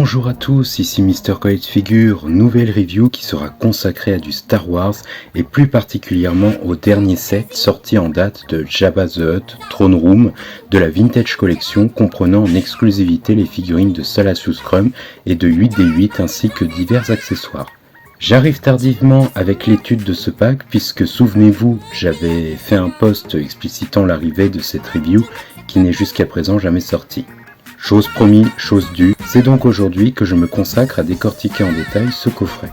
Bonjour à tous, ici Mr. College Figure, nouvelle review qui sera consacrée à du Star Wars et plus particulièrement au dernier set sorti en date de Jabba the Hutt Throne Room de la Vintage Collection comprenant en exclusivité les figurines de Salacious Crumb et de 8D8 ainsi que divers accessoires. J'arrive tardivement avec l'étude de ce pack puisque souvenez-vous, j'avais fait un post explicitant l'arrivée de cette review qui n'est jusqu'à présent jamais sortie. Chose promis, chose due, c'est donc aujourd'hui que je me consacre à décortiquer en détail ce coffret.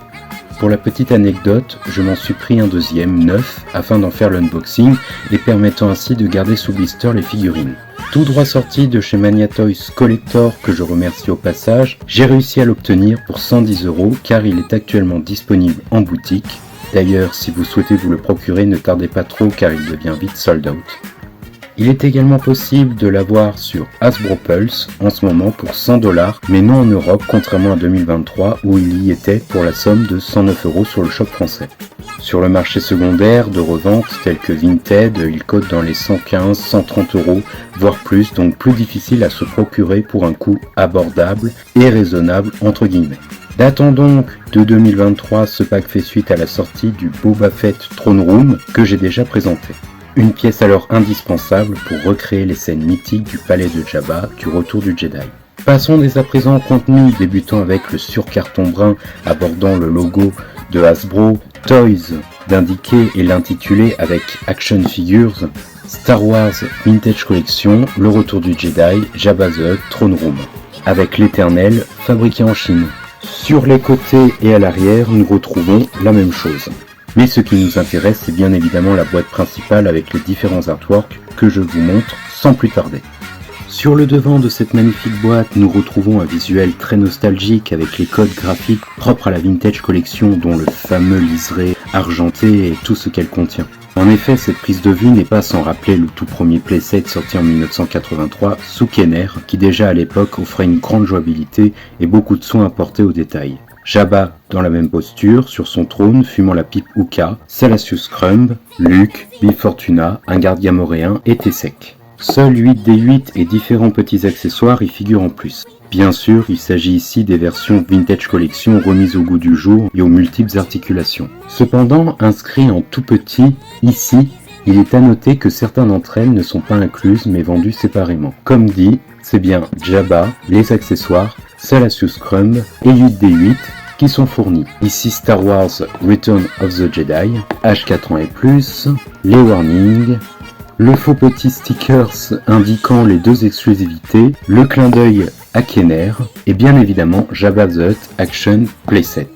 Pour la petite anecdote, je m'en suis pris un deuxième, neuf, afin d'en faire l'unboxing et permettant ainsi de garder sous blister les figurines. Tout droit sorti de chez Mania Toys Collector, que je remercie au passage, j'ai réussi à l'obtenir pour 110 € car il est actuellement disponible en boutique. D'ailleurs, si vous souhaitez vous le procurer, ne tardez pas trop car il devient vite sold out. Il est également possible de l'avoir sur Hasbro Pulse en ce moment pour 100 $, mais non en Europe contrairement à 2023 où il y était pour la somme de 109 € sur le shop français. Sur le marché secondaire de revente tel que Vinted, il cote dans les 115, 130 €, voire plus, donc plus difficile à se procurer pour un coût abordable et raisonnable entre guillemets. Datant donc de 2023, ce pack fait suite à la sortie du Boba Fett Throne Room que j'ai déjà présenté. Une pièce alors indispensable pour recréer les scènes mythiques du palais de Jabba, du retour du Jedi. Passons dès à présent au contenu, débutant avec le surcarton brun abordant le logo de Hasbro Toys d'indiquer et l'intituler avec Action Figures Star Wars Vintage Collection, le retour du Jedi, Jabba the Hutt Throne Room, avec l'éternel fabriqué en Chine. Sur les côtés et à l'arrière, nous retrouvons la même chose. Mais ce qui nous intéresse, c'est bien évidemment la boîte principale avec les différents artworks que je vous montre sans plus tarder. Sur le devant de cette magnifique boîte, nous retrouvons un visuel très nostalgique avec les codes graphiques propres à la Vintage Collection dont le fameux liseré argenté et tout ce qu'elle contient. En effet, cette prise de vue n'est pas sans rappeler le tout premier playset sorti en 1983 sous Kenner qui déjà à l'époque offrait une grande jouabilité et beaucoup de soins apportés aux détails. Jabba dans la même posture, sur son trône, fumant la pipe hookah, Salacious Crumb, Luke, Bib Fortuna, un garde gamoréen et Tessek. Seuls 8D8 et différents petits accessoires y figurent en plus. Bien sûr, il s'agit ici des versions Vintage Collection remises au goût du jour et aux multiples articulations. Cependant, inscrit en tout petit, ici, il est à noter que certaines d'entre elles ne sont pas incluses mais vendues séparément. Comme dit, c'est bien Jabba, les accessoires, Salacious Crumb et 8D8 qui sont fournis. Ici Star Wars Return of the Jedi, H4 ans et plus, les warnings, le faux petit stickers indiquant les deux exclusivités, le clin d'œil à Kenner et bien évidemment Jabba the Hutt Action Playset.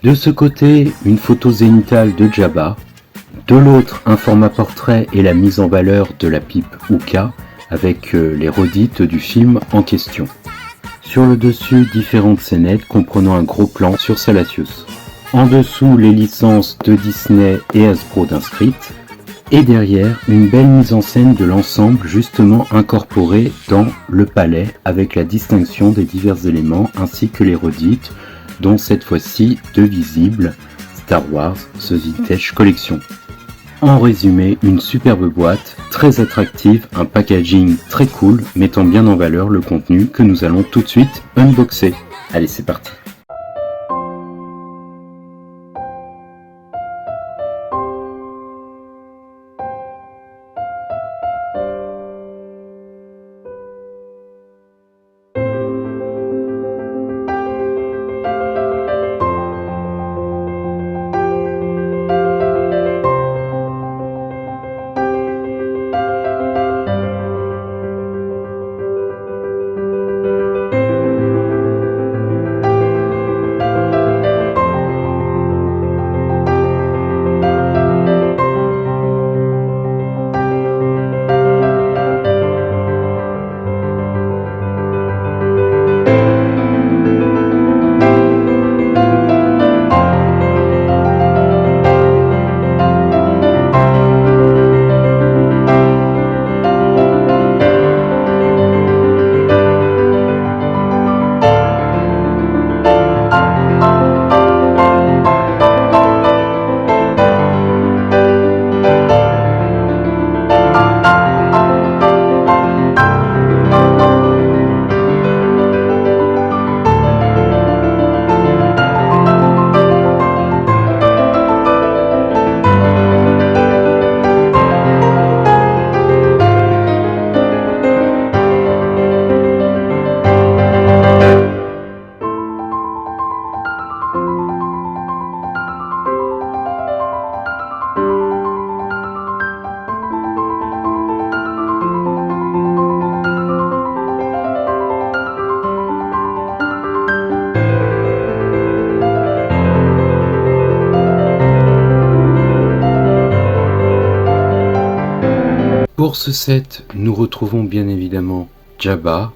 De ce côté, une photo zénithale de Jabba, de l'autre un format portrait et la mise en valeur de la pipe hookah avec les redites du film en question. Sur le dessus, différentes scénettes comprenant un gros plan sur Salacious. En dessous, les licences de Disney et Hasbro d'inscrites. Et derrière, une belle mise en scène de l'ensemble justement incorporé dans le palais avec la distinction des divers éléments ainsi que les redites, dont cette fois-ci deux visibles, Star Wars The Vintage Collection. En résumé, une superbe boîte, très attractive, un packaging très cool, mettant bien en valeur le contenu que nous allons tout de suite unboxer. Allez, c'est parti. Pour ce set, nous retrouvons bien évidemment Jabba,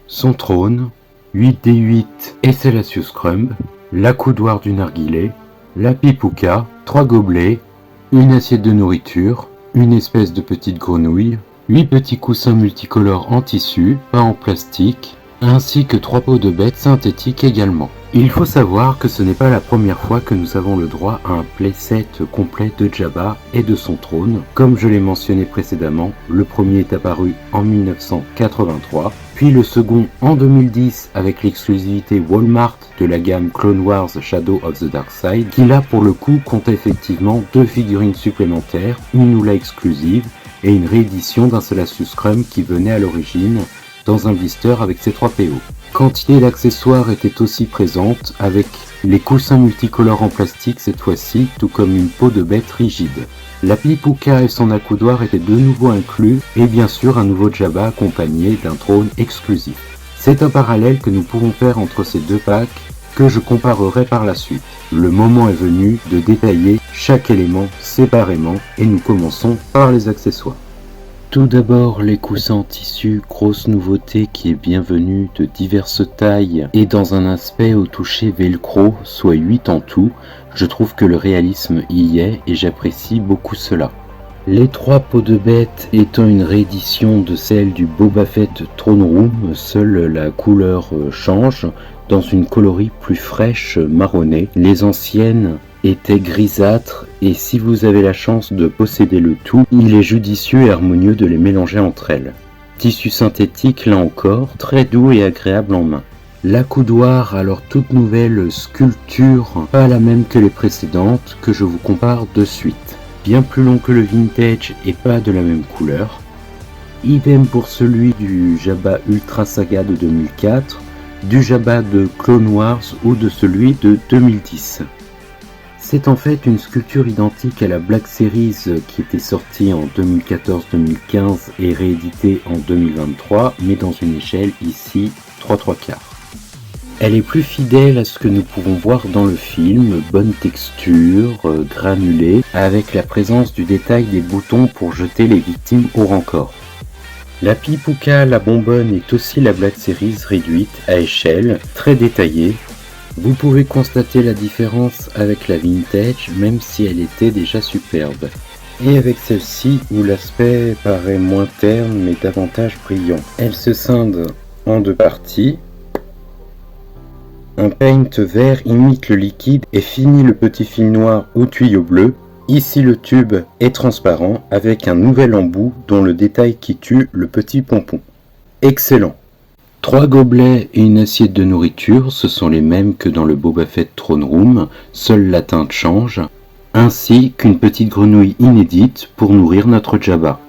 son trône, 8D8 et Sellacious Crumb, l'accoudoir du narguilé, la pipouka, 3 gobelets, une assiette de nourriture, une espèce de petite grenouille, 8 petits coussins multicolores en tissu, pas en plastique, ainsi que 3 peaux de bêtes synthétiques également. Il faut savoir que ce n'est pas la première fois que nous avons le droit à un playset complet de Jabba et de son trône. Comme je l'ai mentionné précédemment, le premier est apparu en 1983, puis le second en 2010 avec l'exclusivité Walmart de la gamme Clone Wars Shadow of the Dark Side, qui là pour le coup compte effectivement 2 figurines supplémentaires, une Noola exclusive et une réédition d'un Sellacious Crumb qui venait à l'origine dans un blister avec ses 3 PO. Quantité d'accessoires était aussi présente avec les coussins multicolores en plastique cette fois-ci, tout comme une peau de bête rigide. La pipouka et son accoudoir étaient de nouveau inclus et bien sûr un nouveau Jabba accompagné d'un trône exclusif. C'est un parallèle que nous pourrons faire entre ces deux packs que je comparerai par la suite. Le moment est venu de détailler chaque élément séparément et nous commençons par les accessoires. Tout d'abord, les coussins en tissu, grosse nouveauté qui est bienvenue de diverses tailles et dans un aspect au toucher velcro, soit 8 en tout. Je trouve que le réalisme y est et j'apprécie beaucoup cela. Les 3 peaux de bête étant une réédition de celle du Boba Fett Throne Room, seule la couleur change dans une coloris plus fraîche marronnée. Les anciennes étaient grisâtres et si vous avez la chance de posséder le tout, il est judicieux et harmonieux de les mélanger entre elles. Tissu synthétique là encore, très doux et agréable en main. L'accoudoir, alors toute nouvelle sculpture, pas la même que les précédentes, que je vous compare de suite. Bien plus long que le vintage et pas de la même couleur. Idem pour celui du Jabba Ultra Saga de 2004, du Jabba de Clone Wars ou de celui de 2010. C'est en fait une sculpture identique à la Black Series qui était sortie en 2014-2015 et rééditée en 2023, mais dans une échelle ici 3/4. Elle est plus fidèle à ce que nous pouvons voir dans le film, bonne texture, granulée, avec la présence du détail des boutons pour jeter les victimes au rancor. La pipouka, la bonbonne est aussi la Black Series réduite à échelle, très détaillée. Vous pouvez constater la différence avec la vintage, même si elle était déjà superbe. Et avec celle-ci, où l'aspect paraît moins terne mais davantage brillant. Elle se scinde en 2 parties. Un paint vert imite le liquide et finit le petit fil noir au tuyau bleu. Ici le tube est transparent avec un nouvel embout dont le détail qui tue le petit pompon. Excellent! 3 gobelets et une assiette de nourriture, ce sont les mêmes que dans le Boba Fett Throne Room, seule la teinte change, ainsi qu'une petite grenouille inédite pour nourrir notre Jabba.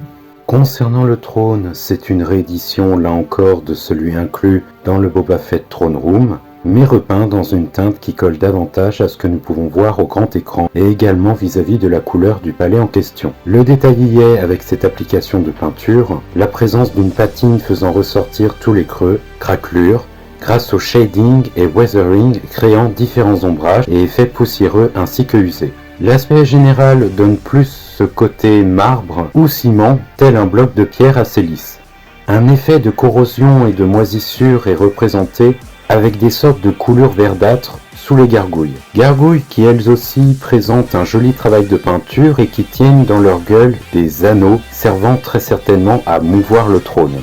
Concernant le trône, c'est une réédition là encore de celui inclus dans le Boba Fett Throne Room, mais repeint dans une teinte qui colle davantage à ce que nous pouvons voir au grand écran et également vis-à-vis de la couleur du palais en question. Le détail y est avec cette application de peinture, la présence d'une patine faisant ressortir tous les creux, craquelures, grâce au shading et weathering créant différents ombrages et effets poussiéreux ainsi que usés. L'aspect général donne plus ce côté marbre ou ciment, tel un bloc de pierre assez lisse. Un effet de corrosion et de moisissure est représenté avec des sortes de coulures verdâtres sous les gargouilles. Gargouilles qui elles aussi présentent un joli travail de peinture et qui tiennent dans leur gueule des anneaux servant très certainement à mouvoir le trône.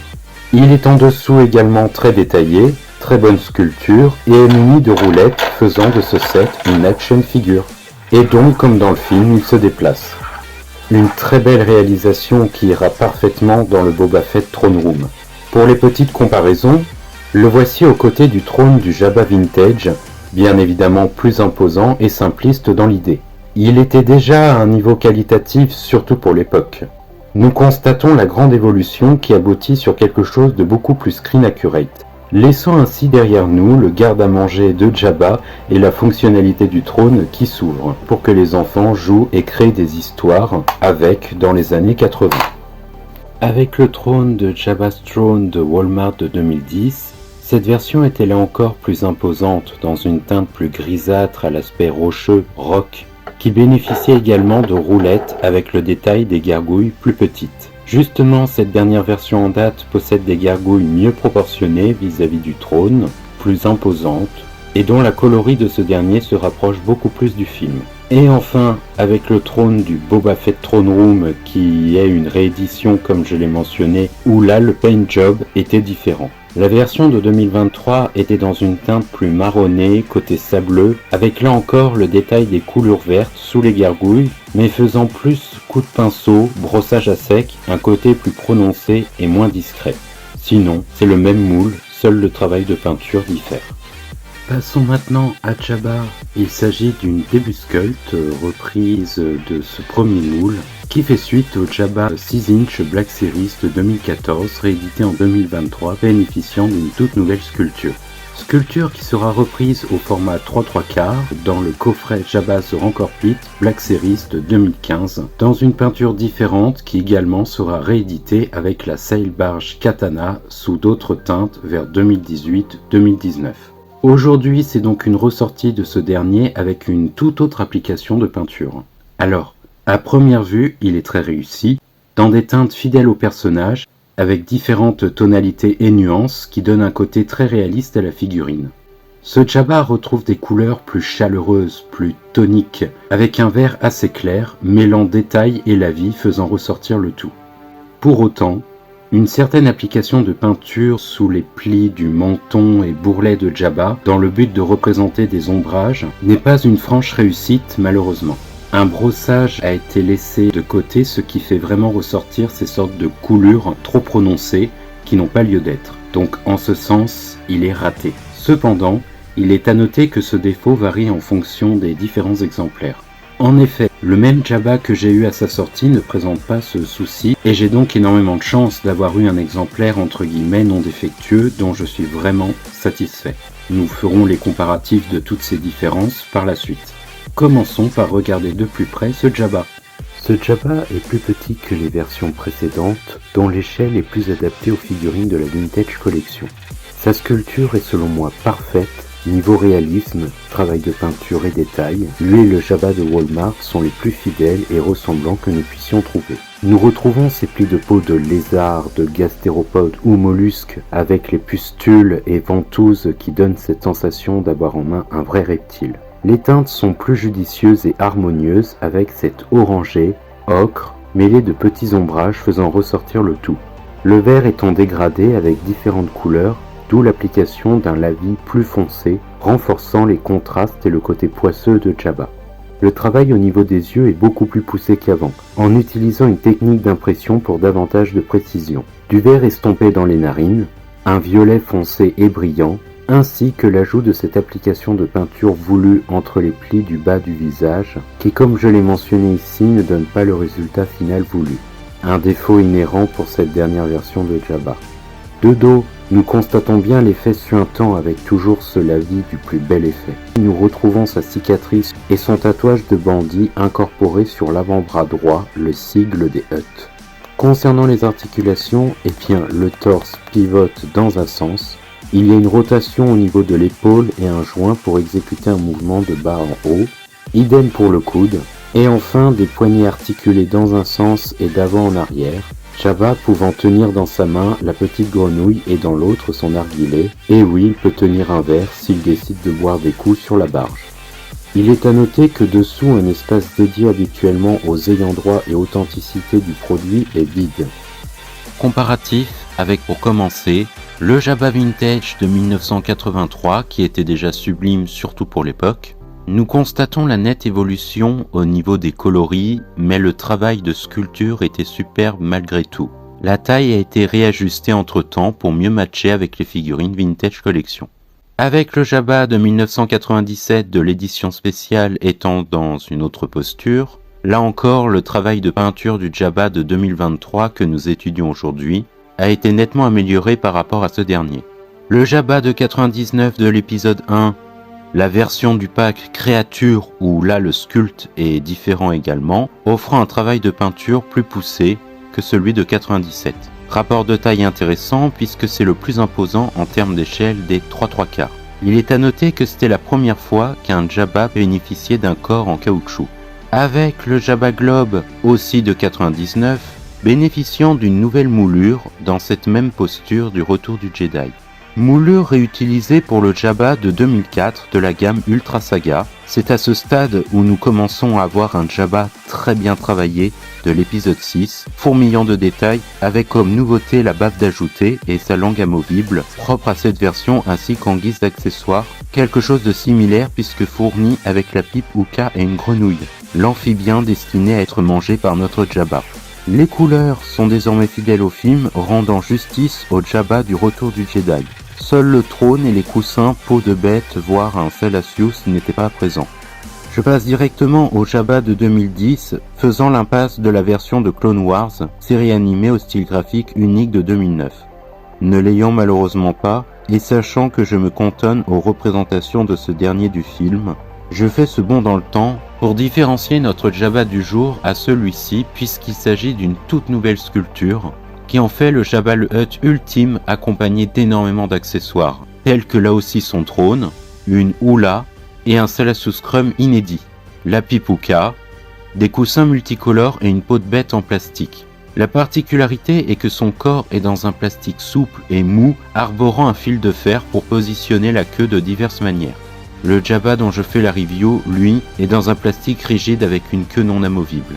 Il est en dessous également très détaillé, très bonne sculpture et est muni de roulettes faisant de ce set une action figure. Et donc comme dans le film, il se déplace. Une très belle réalisation qui ira parfaitement dans le Boba Fett Throne Room. Pour les petites comparaisons, le voici aux côtés du trône du Jabba Vintage, bien évidemment plus imposant et simpliste dans l'idée. Il était déjà à un niveau qualitatif, surtout pour l'époque. Nous constatons la grande évolution qui aboutit sur quelque chose de beaucoup plus screen accurate. Laissons ainsi derrière nous le garde-à-manger de Jabba et la fonctionnalité du trône qui s'ouvre, pour que les enfants jouent et créent des histoires avec dans les années 80. Avec le trône de Jabba's Throne de Walmart de 2010, cette version était là encore plus imposante dans une teinte plus grisâtre à l'aspect rocheux, rock, qui bénéficiait également de roulettes avec le détail des gargouilles plus petites. Justement, cette dernière version en date possède des gargouilles mieux proportionnées vis-à-vis du trône, plus imposantes, et dont la coloris de ce dernier se rapproche beaucoup plus du film. Et enfin, avec le trône du Boba Fett Throne Room qui est une réédition comme je l'ai mentionné, où là le paint job était différent. La version de 2023 était dans une teinte plus marronnée, côté sableux, avec là encore le détail des coulures vertes sous les gargouilles, mais faisant plus coup de pinceau, brossage à sec, un côté plus prononcé et moins discret. Sinon, c'est le même moule, seul le travail de peinture diffère. Passons maintenant à Jabba. Il s'agit d'une début sculpte reprise de ce premier moule qui fait suite au Jabba 6-inch Black Series de 2014 réédité en 2023 bénéficiant d'une toute nouvelle sculpture. Sculpture qui sera reprise au format 3/3/4 dans le coffret Jabba The Rancor Pit Black Series de 2015 dans une peinture différente qui également sera rééditée avec la Sail Barge Katana sous d'autres teintes vers 2018-2019. Aujourd'hui, c'est donc une ressortie de ce dernier avec une toute autre application de peinture. Alors, à première vue, il est très réussi, dans des teintes fidèles au personnage, avec différentes tonalités et nuances qui donnent un côté très réaliste à la figurine. Ce Jabba retrouve des couleurs plus chaleureuses, plus toniques, avec un vert assez clair, mêlant détail et la vie faisant ressortir le tout. Pour autant, une certaine application de peinture sous les plis du menton et bourrelet de Jabba, dans le but de représenter des ombrages, n'est pas une franche réussite malheureusement. Un brossage a été laissé de côté, ce qui fait vraiment ressortir ces sortes de coulures trop prononcées qui n'ont pas lieu d'être. Donc en ce sens, il est raté. Cependant, il est à noter que ce défaut varie en fonction des différents exemplaires. En effet, le même Jabba que j'ai eu à sa sortie ne présente pas ce souci et j'ai donc énormément de chance d'avoir eu un exemplaire entre guillemets non défectueux dont je suis vraiment satisfait. Nous ferons les comparatifs de toutes ces différences par la suite. Commençons par regarder de plus près ce Jabba. Ce Jabba est plus petit que les versions précédentes dont l'échelle est plus adaptée aux figurines de la Vintage Collection. Sa sculpture est selon moi parfaite. Niveau réalisme, travail de peinture et détail, lui et le Jabba de Walmart sont les plus fidèles et ressemblants que nous puissions trouver. Nous retrouvons ces plis de peau de lézard, de gastéropodes ou mollusques avec les pustules et ventouses qui donnent cette sensation d'avoir en main un vrai reptile. Les teintes sont plus judicieuses et harmonieuses avec cette orangé, ocre, mêlé de petits ombrages faisant ressortir le tout. Le vert étant dégradé avec différentes couleurs, d'où l'application d'un lavis plus foncé, renforçant les contrastes et le côté poisseux de Jabba. Le travail au niveau des yeux est beaucoup plus poussé qu'avant, en utilisant une technique d'impression pour davantage de précision. Du vert estompé dans les narines, un violet foncé et brillant, ainsi que l'ajout de cette application de peinture voulue entre les plis du bas du visage, qui comme je l'ai mentionné ici ne donne pas le résultat final voulu. Un défaut inhérent pour cette dernière version de Jabba. De dos, nous constatons bien l'effet suintant avec toujours ce lavis du plus bel effet. Nous retrouvons sa cicatrice et son tatouage de bandit incorporé sur l'avant-bras droit, le sigle des Hutt. Concernant les articulations, le torse pivote dans un sens. Il y a une rotation au niveau de l'épaule et un joint pour exécuter un mouvement de bas en haut. Idem pour le coude. Et enfin, des poignets articulés dans un sens et d'avant en arrière. Jabba pouvant tenir dans sa main la petite grenouille et dans l'autre son narguilé, et oui, il peut tenir un verre s'il décide de boire des coups sur la barge. Il est à noter que dessous un espace dédié habituellement aux ayants droit et authenticité du produit est vide. Comparatif avec pour commencer, le Jabba Vintage de 1983 qui était déjà sublime surtout pour l'époque. Nous constatons la nette évolution au niveau des coloris, mais le travail de sculpture était superbe malgré tout. La taille a été réajustée entre-temps pour mieux matcher avec les figurines Vintage Collection. Avec le Jabba de 1997 de l'édition spéciale étant dans une autre posture, là encore le travail de peinture du Jabba de 2023 que nous étudions aujourd'hui a été nettement amélioré par rapport à ce dernier. Le Jabba de 99 de l'épisode 1, la version du pack créature où là le sculpte est différent également, offrant un travail de peinture plus poussé que celui de 97. Rapport de taille intéressant puisque c'est le plus imposant en termes d'échelle des 3/3/4. Il est à noter que c'était la première fois qu'un Jabba bénéficiait d'un corps en caoutchouc. Avec le Jabba Globe aussi de 99, bénéficiant d'une nouvelle moulure dans cette même posture du Retour du Jedi. Moulure réutilisée pour le Jabba de 2004 de la gamme Ultra Saga. C'est à ce stade où nous commençons à avoir un Jabba très bien travaillé de l'épisode 6, fourmillant de détails, avec comme nouveauté la baffe d'ajouter et sa langue amovible, propre à cette version ainsi qu'en guise d'accessoire, quelque chose de similaire puisque fourni avec la pipe Uka et une grenouille, l'amphibien destiné à être mangé par notre Jabba. Les couleurs sont désormais fidèles au film, rendant justice au Jabba du Retour du Jedi. Seul le trône et les coussins peau de bête, voire un Salacious, n'étaient pas présents. Je passe directement au Jabba de 2010, faisant l'impasse de la version de Clone Wars, série animée au style graphique unique de 2009. Ne l'ayant malheureusement pas, et sachant que je me cantonne aux représentations de ce dernier du film, je fais ce bond dans le temps pour différencier notre Jabba du jour à celui-ci puisqu'il s'agit d'une toute nouvelle sculpture qui en fait le Jabba le Hutt ultime accompagné d'énormément d'accessoires, tels que là aussi son trône, une Oula et un Salacious Crumb inédit, la Pipuka, des coussins multicolores et une peau de bête en plastique. La particularité est que son corps est dans un plastique souple et mou, arborant un fil de fer pour positionner la queue de diverses manières. Le Jabba dont je fais la review, lui, est dans un plastique rigide avec une queue non amovible.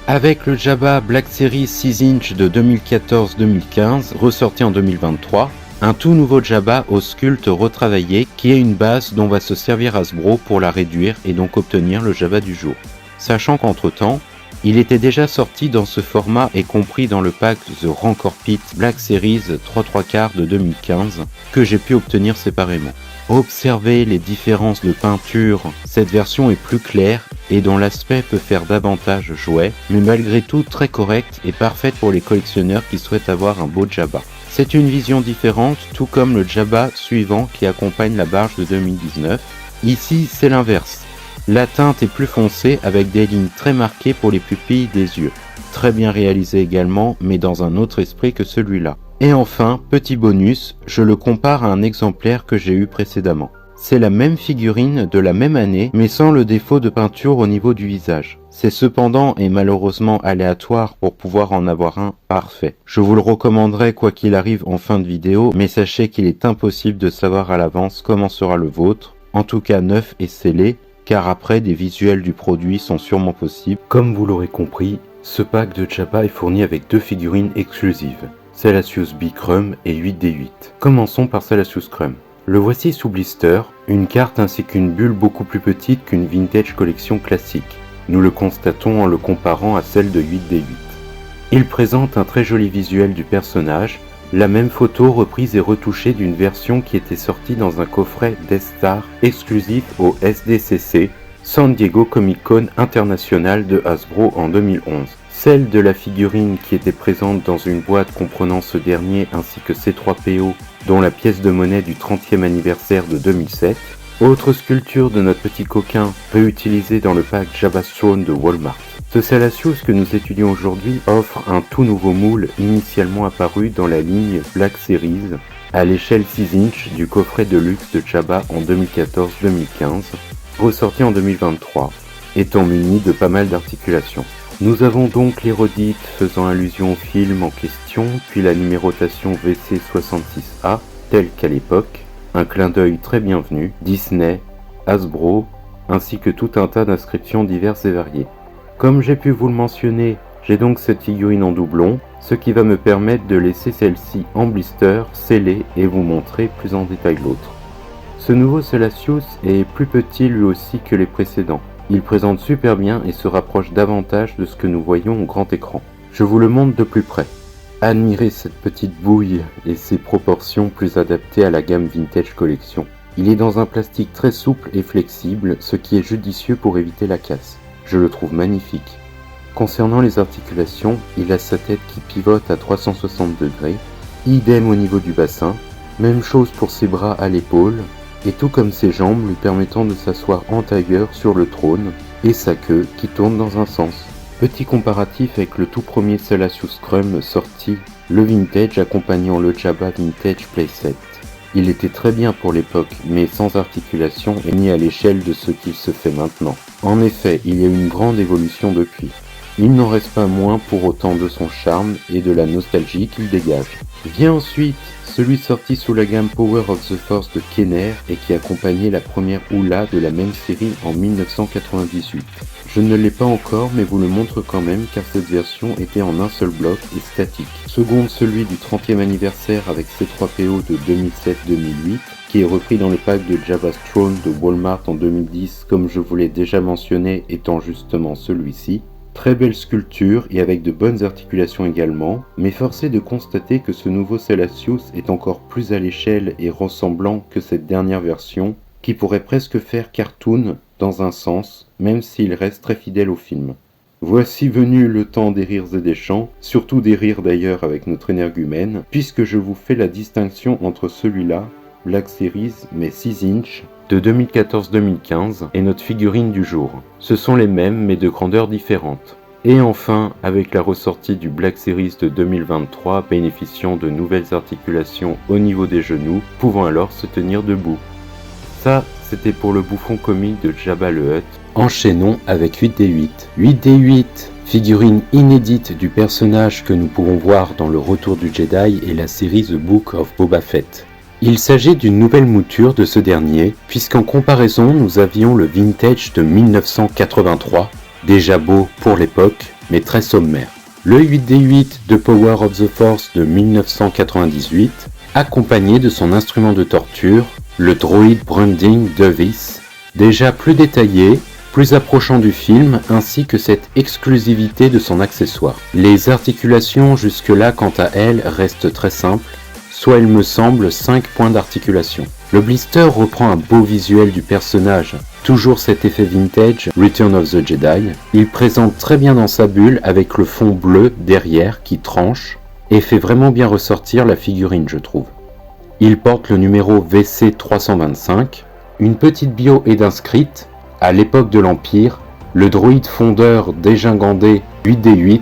Avec le Jabba Black Series 6 inch de 2014-2015, ressorti en 2023, un tout nouveau Jabba au sculpte retravaillé qui est une base dont va se servir Hasbro pour la réduire et donc obtenir le Jabba du jour. Sachant qu'entre-temps, il était déjà sorti dans ce format et compris dans le pack The Rancor Pit Black Series 3/4 de 2015 que j'ai pu obtenir séparément. Observez les différences de peinture, cette version est plus claire et dont l'aspect peut faire davantage jouet, mais malgré tout très correcte et parfaite pour les collectionneurs qui souhaitent avoir un beau Jabba. C'est une vision différente, tout comme le Jabba suivant qui accompagne la barge de 2019. Ici, c'est l'inverse. La teinte est plus foncée avec des lignes très marquées pour les pupilles des yeux. Très bien réalisé également, mais dans un autre esprit que celui-là. Et enfin, petit bonus, je le compare à un exemplaire que j'ai eu précédemment. C'est la même figurine de la même année, mais sans le défaut de peinture au niveau du visage. C'est cependant et malheureusement aléatoire pour pouvoir en avoir un parfait. Je vous le recommanderais quoi qu'il arrive en fin de vidéo, mais sachez qu'il est impossible de savoir à l'avance comment sera le vôtre, en tout cas neuf et scellé, car après des visuels du produit sont sûrement possibles. Comme vous l'aurez compris, ce pack de Jabba est fourni avec deux figurines exclusives. Salacious B Crumb et 8D8. Commençons par Salacious Crumb. Le voici sous blister, une carte ainsi qu'une bulle beaucoup plus petite qu'une vintage collection classique. Nous le constatons en le comparant à celle de 8D8. Il présente un très joli visuel du personnage, la même photo reprise et retouchée d'une version qui était sortie dans un coffret Death Star exclusif au SDCC, San Diego Comic Con International de Hasbro en 2011. Celle de la figurine qui était présente dans une boîte comprenant ce dernier ainsi que C3PO, dont la pièce de monnaie du 30e anniversaire de 2007. Autre sculpture de notre petit coquin, réutilisée dans le pack Jabba's Throne de Walmart. Ce Salacious que nous étudions aujourd'hui offre un tout nouveau moule initialement apparu dans la ligne Black Series, à l'échelle 6 inch du coffret de luxe de Jabba en 2014-2015, ressorti en 2023, étant muni de pas mal d'articulations. Nous avons donc les redites faisant allusion au film en question, puis la numérotation VC66A, telle qu'à l'époque, un clin d'œil très bienvenu, Disney, Hasbro, ainsi que tout un tas d'inscriptions diverses et variées. Comme j'ai pu vous le mentionner, j'ai donc cette figurine en doublon, ce qui va me permettre de laisser celle-ci en blister, scellée et vous montrer plus en détail l'autre. Ce nouveau Salacious est plus petit lui aussi que les précédents. Il présente super bien et se rapproche davantage de ce que nous voyons au grand écran. Je vous le montre de plus près. Admirez cette petite bouille et ses proportions plus adaptées à la gamme Vintage Collection. Il est dans un plastique très souple et flexible, ce qui est judicieux pour éviter la casse. Je le trouve magnifique. Concernant les articulations, il a sa tête qui pivote à 360 degrés, idem au niveau du bassin, même chose pour ses bras à l'épaule, et tout comme ses jambes lui permettant de s'asseoir en tailleur sur le trône, et sa queue qui tourne dans un sens. Petit comparatif avec le tout premier Salacious Crumb sorti, le Vintage accompagnant le Jabba Vintage Playset. Il était très bien pour l'époque, mais sans articulation et ni à l'échelle de ce qu'il se fait maintenant. En effet, il y a eu une grande évolution depuis. il n'en reste pas moins pour autant de son charme et de la nostalgie qu'il dégage. Vient ensuite celui sorti sous la gamme Power of the Force de Kenner et qui accompagnait la première Oola de la même série en 1998. Je ne l'ai pas encore mais vous le montre quand même car cette version était en un seul bloc et statique. Seconde celui du 30e anniversaire avec C3PO de 2007-2008 qui est repris dans le pack de Jabba's Throne de Walmart en 2010 comme je vous l'ai déjà mentionné étant justement celui-ci. Très belle sculpture et avec de bonnes articulations également, mais force est de constater que ce nouveau Salacious est encore plus à l'échelle et ressemblant que cette dernière version, qui pourrait presque faire cartoon dans un sens, même s'il reste très fidèle au film. Voici venu le temps des rires et des chants, surtout des rires d'ailleurs avec notre énergumène, puisque je vous fais la distinction entre celui-là, Black Series mais 6 inch, de 2014-2015 et notre figurine du jour. Ce sont les mêmes mais de grandeurs différentes. Et enfin, avec la ressortie du Black Series de 2023 bénéficiant de nouvelles articulations au niveau des genoux, pouvant alors se tenir debout. Ça, c'était pour le bouffon comique de Jabba le Hutt. Enchaînons avec 8D8. 8D8, figurine inédite du personnage que nous pourrons voir dans le Retour du Jedi et la série The Book of Boba Fett. Il s'agit d'une nouvelle mouture de ce dernier, puisqu'en comparaison nous avions le vintage de 1983, déjà beau pour l'époque, mais très sommaire. Le 8D8 de Power of the Force de 1998, accompagné de son instrument de torture, le droid Branding Davis, déjà plus détaillé, plus approchant du film, ainsi que cette exclusivité de son accessoire. Les articulations jusque-là quant à elles restent très simples, soit il me semble 5 points d'articulation. Le blister reprend un beau visuel du personnage, toujours cet effet vintage, Return of the Jedi. Il présente très bien dans sa bulle avec le fond bleu derrière qui tranche et fait vraiment bien ressortir la figurine je trouve. Il porte le numéro VC325, une petite bio est inscrite, à l'époque de l'Empire, le droïde fondeur dégingandé 8D8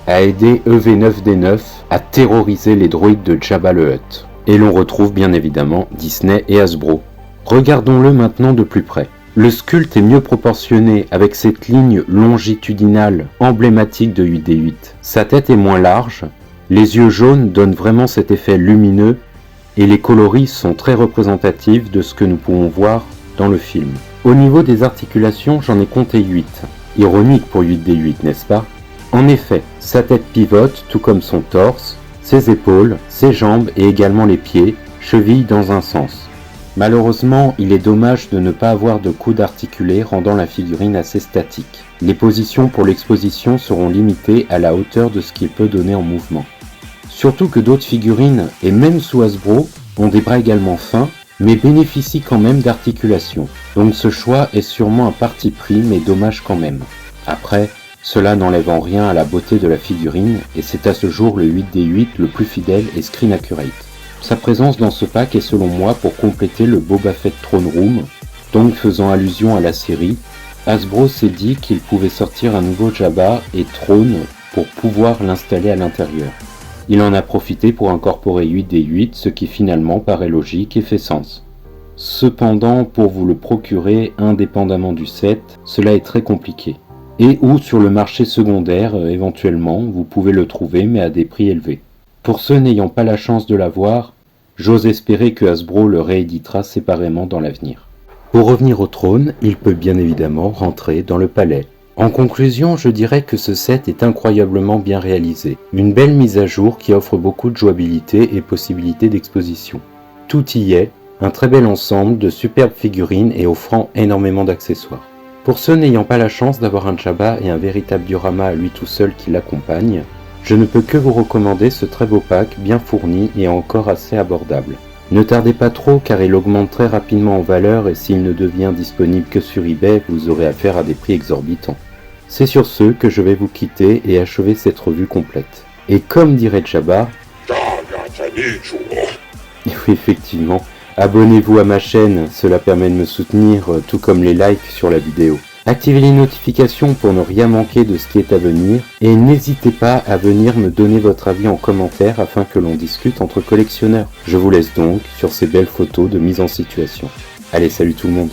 a aidé EV9D9 à terroriser les droïdes de Jabba le Hutt. Et l'on retrouve bien évidemment Disney et Hasbro. Regardons-le maintenant de plus près. Le sculpte est mieux proportionné avec cette ligne longitudinale emblématique de 8D8. Sa tête est moins large, les yeux jaunes donnent vraiment cet effet lumineux et les coloris sont très représentatifs de ce que nous pouvons voir dans le film. Au niveau des articulations, j'en ai compté 8. Ironique pour 8D8, n'est-ce pas ? En effet, sa tête pivote tout comme son torse, ses épaules, ses jambes et également les pieds, chevillent dans un sens. Malheureusement, il est dommage de ne pas avoir de coude articulé rendant la figurine assez statique. Les positions pour l'exposition seront limitées à la hauteur de ce qu'il peut donner en mouvement. Surtout que d'autres figurines, et même sous Hasbro, ont des bras également fins, mais bénéficient quand même d'articulation. Donc ce choix est sûrement un parti pris, mais dommage quand même. Après, cela n'enlève en rien à la beauté de la figurine, et c'est à ce jour le 8D8 le plus fidèle et screen accurate. Sa présence dans ce pack est selon moi pour compléter le Boba Fett Throne Room, donc faisant allusion à la série. Hasbro s'est dit qu'il pouvait sortir un nouveau Jabba et Throne pour pouvoir l'installer à l'intérieur. Il en a profité pour incorporer 8D8, ce qui finalement paraît logique et fait sens. Cependant, pour vous le procurer indépendamment du set, cela est très compliqué. Et ou sur le marché secondaire, éventuellement, vous pouvez le trouver mais à des prix élevés. Pour ceux n'ayant pas la chance de l'avoir, j'ose espérer que Hasbro le rééditera séparément dans l'avenir. Pour revenir au trône, il peut bien évidemment rentrer dans le palais. En conclusion, je dirais que ce set est incroyablement bien réalisé. Une belle mise à jour qui offre beaucoup de jouabilité et possibilités d'exposition. Tout y est, un très bel ensemble de superbes figurines et offrant énormément d'accessoires. Pour ceux n'ayant pas la chance d'avoir un Jabba et un véritable diorama à lui tout seul qui l'accompagne, je ne peux que vous recommander ce très beau pack bien fourni et encore assez abordable. Ne tardez pas trop car il augmente très rapidement en valeur et s'il ne devient disponible que sur eBay, vous aurez affaire à des prix exorbitants. C'est sur ce que je vais vous quitter et achever cette revue complète. Et comme dirait Jabba, oui, effectivement, abonnez-vous à ma chaîne, cela permet de me soutenir, tout comme les likes sur la vidéo. Activez les notifications pour ne rien manquer de ce qui est à venir et n'hésitez pas à venir me donner votre avis en commentaire afin que l'on discute entre collectionneurs. Je vous laisse donc sur ces belles photos de mise en situation. Allez, salut tout le monde!